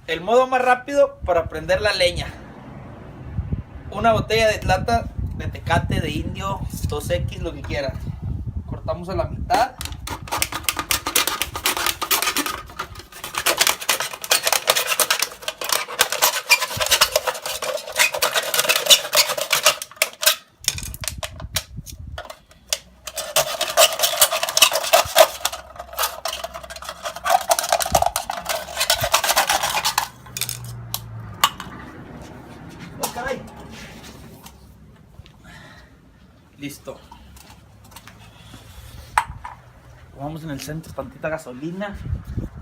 El modo más rápido para prender la leña. Una botella de lata de Tecate, de Indio, 2X, lo que quiera. Cortamos a la mitad. Oh, caray. Listo. Vamos en el centro, tantita gasolina.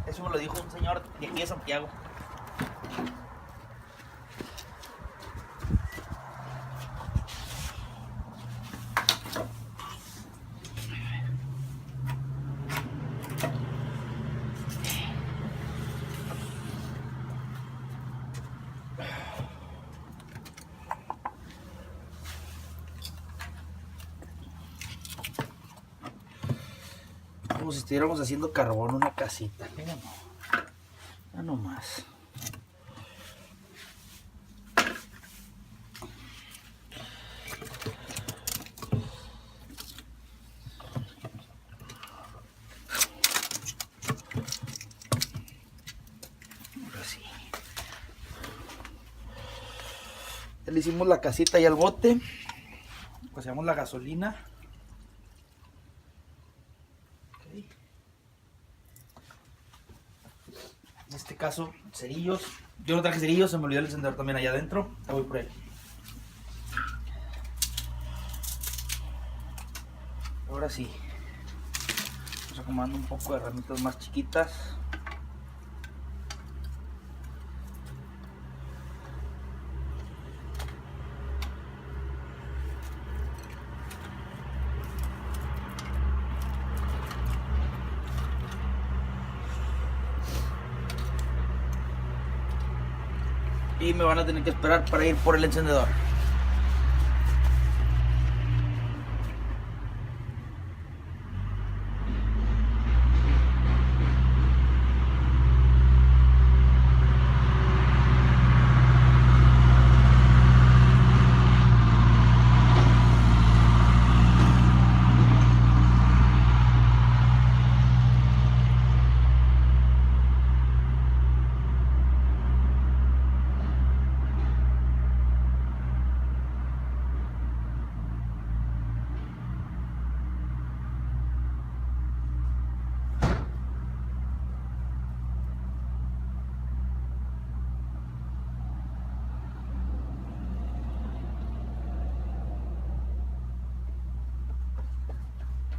Eso me lo dijo un señor de aquí de Santiago. Como si estuviéramos haciendo carbón, una casita. Mira, no. Ya no más. Ahora sí. Ya le hicimos la casita y al bote. Pasamos la gasolina. En este caso, cerillos. Yo no traje cerillos, se me olvidó el encendedor también allá adentro. Ya voy por él. Ahora sí. Vamos acomodando un poco de ramitas más chiquitas. Y me van a tener que esperar para ir por el encendedor.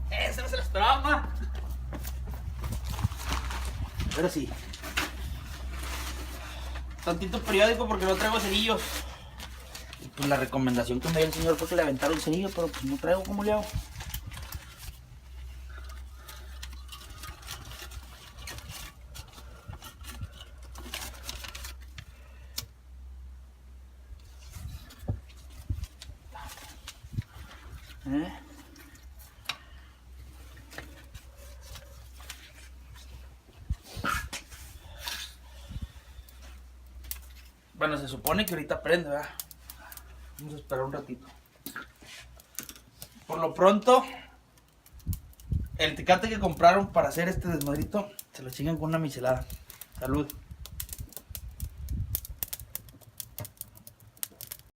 Eso no se lo esperaba, ma. Pero sí. Tantito periódico porque no traigo cerillos. Y pues la recomendación que me dio el señor fue que le aventara un cerillo, pero pues no traigo, ¿cómo le hago? ¿Eh? Bueno, se supone que ahorita prende, ¿verdad? Vamos a esperar un ratito. Por lo pronto, el Tecate que compraron para hacer este desmadrito, se lo chingan con una michelada. Salud.